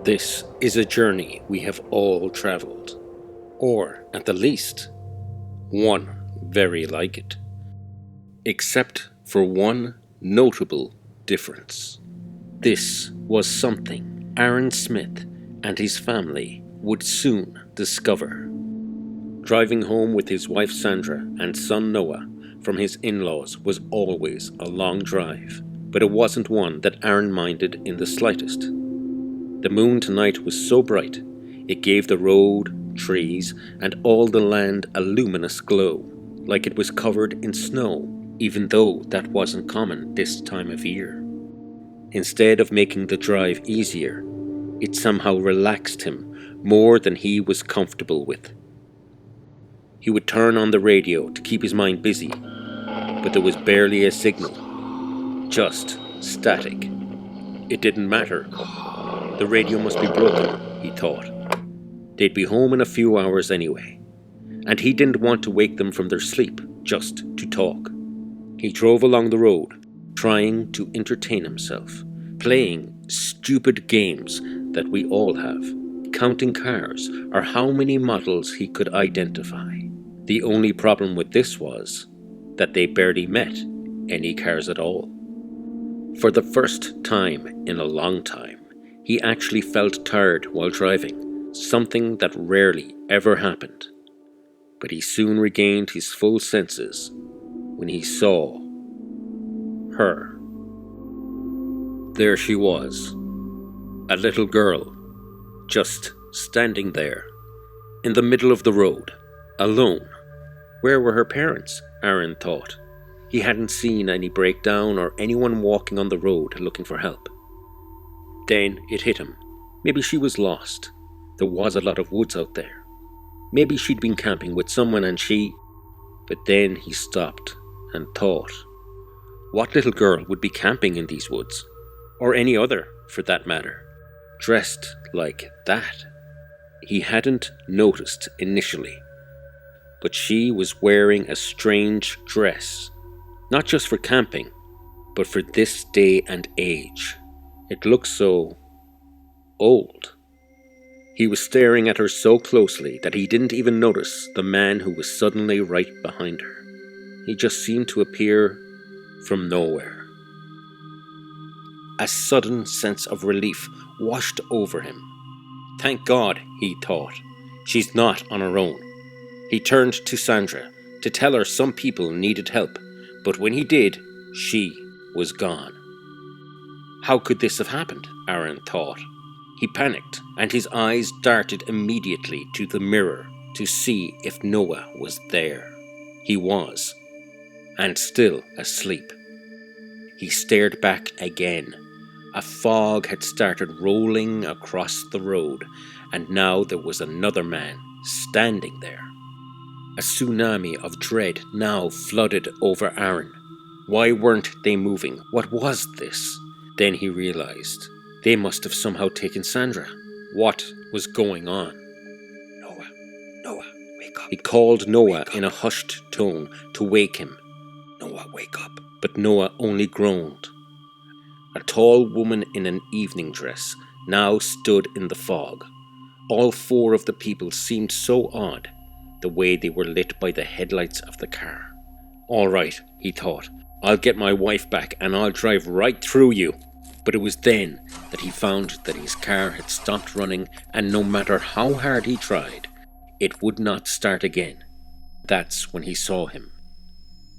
This is a journey we have all travelled, or at the least, one very like it. Except for one notable difference. This was something Arron Smith and his family would soon discover. Driving home with his wife Sandra and son Noah from his in-laws was always a long drive, but it wasn't one that Arron minded in the slightest. The moon tonight was so bright, it gave the road, trees, and all the land a luminous glow, like it was covered in snow, even though that wasn't common this time of year. Instead of making the drive easier, it somehow relaxed him more than he was comfortable with. He would turn on the radio to keep his mind busy, but there was barely a signal, just static. It didn't matter. The radio must be broken, he thought. They'd be home in a few hours anyway, and he didn't want to wake them from their sleep just to talk. He drove along the road, trying to entertain himself, playing stupid games that we all have, counting cars or how many models he could identify. The only problem with this was that they barely met any cars at all. For the first time in a long time, he actually felt tired while driving, something that rarely ever happened. But he soon regained his full senses when he saw her. There she was, a little girl, just standing there, in the middle of the road, alone. Where were her parents? Arron thought. He hadn't seen any breakdown or anyone walking on the road looking for help. Then it hit him. Maybe she was lost. There was a lot of woods out there. Maybe she'd been camping with someone and she... But then he stopped and thought, what little girl would be camping in these woods? Or any other, for that matter, dressed like that? He hadn't noticed initially, but she was wearing a strange dress, not just for camping, but for this day and age. It looked so old. He was staring at her so closely that he didn't even notice the man who was suddenly right behind her. He just seemed to appear from nowhere. A sudden sense of relief washed over him. Thank God, he thought, she's not on her own. He turned to Sandra to tell her some people needed help, but when he did, she was gone. How could this have happened? Arron thought. He panicked, and his eyes darted immediately to the mirror to see if Noah was there. He was, and still asleep. He stared back again. A fog had started rolling across the road, and now there was another man standing there. A tsunami of dread now flooded over Arron. Why weren't they moving? What was this? Then he realized they must have somehow taken Sandra. What was going on? Noah, wake up. He called Noah in a hushed tone to wake him. Noah, wake up. But Noah only groaned. A tall woman in an evening dress now stood in the fog. All four of the people seemed so odd, the way they were lit by the headlights of the car. All right, he thought, I'll get my wife back and I'll drive right through you. But it was then that he found that his car had stopped running, and no matter how hard he tried, it would not start again. That's when he saw him.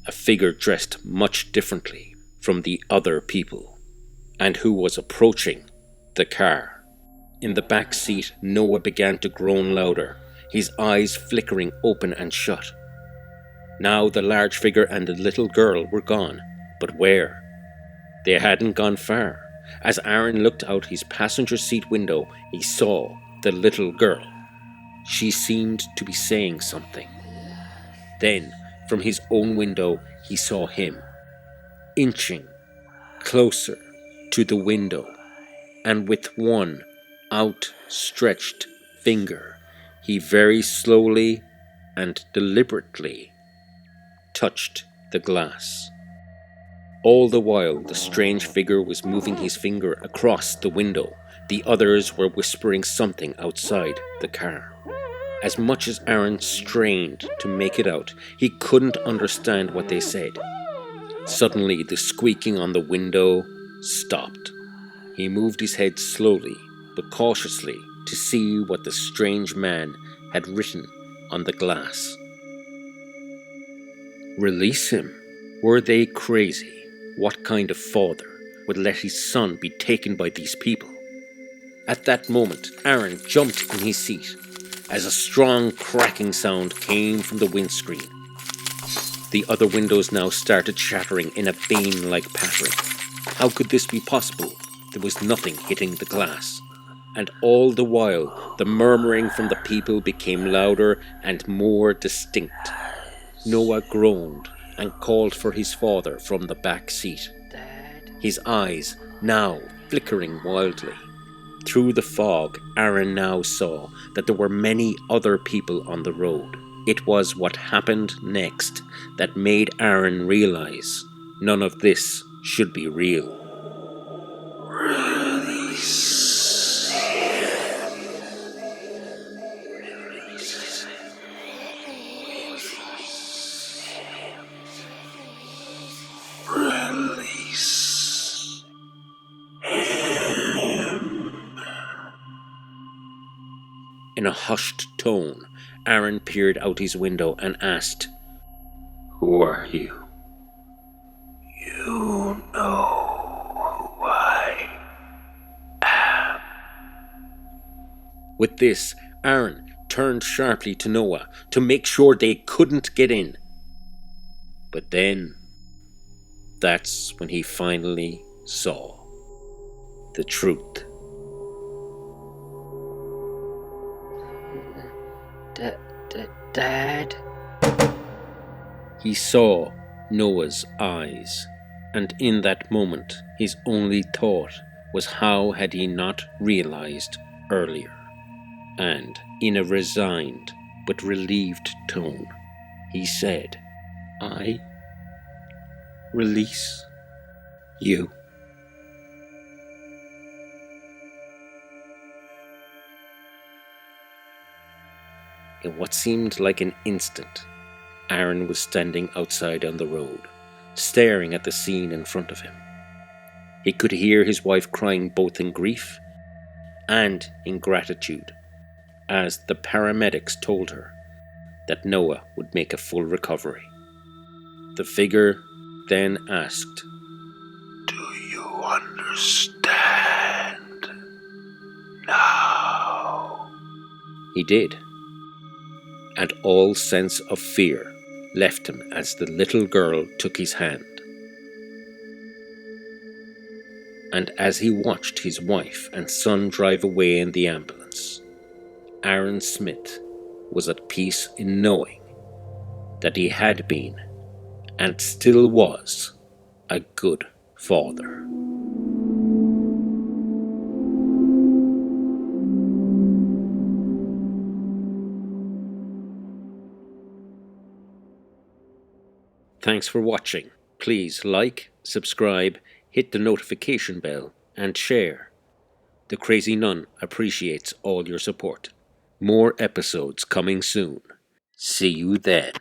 A figure dressed much differently from the other people, and who was approaching the car. In the back seat, Noah began to groan louder, his eyes flickering open and shut. Now the large figure and the little girl were gone, but where? They hadn't gone far. As Arron looked out his passenger seat window, he saw the little girl. She seemed to be saying something. Then, from his own window, he saw him, inching closer to the window, and with one outstretched finger, he very slowly and deliberately touched the glass. All the while, the strange figure was moving his finger across the window. The others were whispering something outside the car. As much as Arron strained to make it out, he couldn't understand what they said. Suddenly, the squeaking on the window stopped. He moved his head slowly, but cautiously, to see what the strange man had written on the glass. Release him. Were they crazy? What kind of father would let his son be taken by these people? At that moment, Arron jumped in his seat as a strong cracking sound came from the windscreen. The other windows now started shattering in a bane-like pattern. How could this be possible? There was nothing hitting the glass. And all the while, the murmuring from the people became louder and more distinct. Noah groaned and called for his father from the back seat. His eyes now flickering wildly. Through the fog, Arron now saw that there were many other people on the road. It was what happened next that made Arron realize none of this should be real. Release him. Release him. In a hushed tone, Arron peered out his window and asked, "Who are you?" You know who I am. With this, Arron turned sharply to Noah to make sure they couldn't get in. But then, that's when he finally saw the truth. Dad? He saw Noah's eyes, and in that moment his only thought was how had he not realized earlier. And in a resigned but relieved tone, he said, "I release you." In what seemed like an instant, Arron was standing outside on the road, staring at the scene in front of him. He could hear his wife crying both in grief and in gratitude as the paramedics told her that Noah would make a full recovery. The figure then asked, Do you understand now? He did, and all sense of fear left him as the little girl took his hand. And as he watched his wife and son drive away in the ambulance, Arron Smith was at peace in knowing that he had been, and still was, a good father. Thanks for watching. Please like, subscribe, hit the notification bell, and share. The Crazy Nun appreciates all your support. More episodes coming soon. See you then.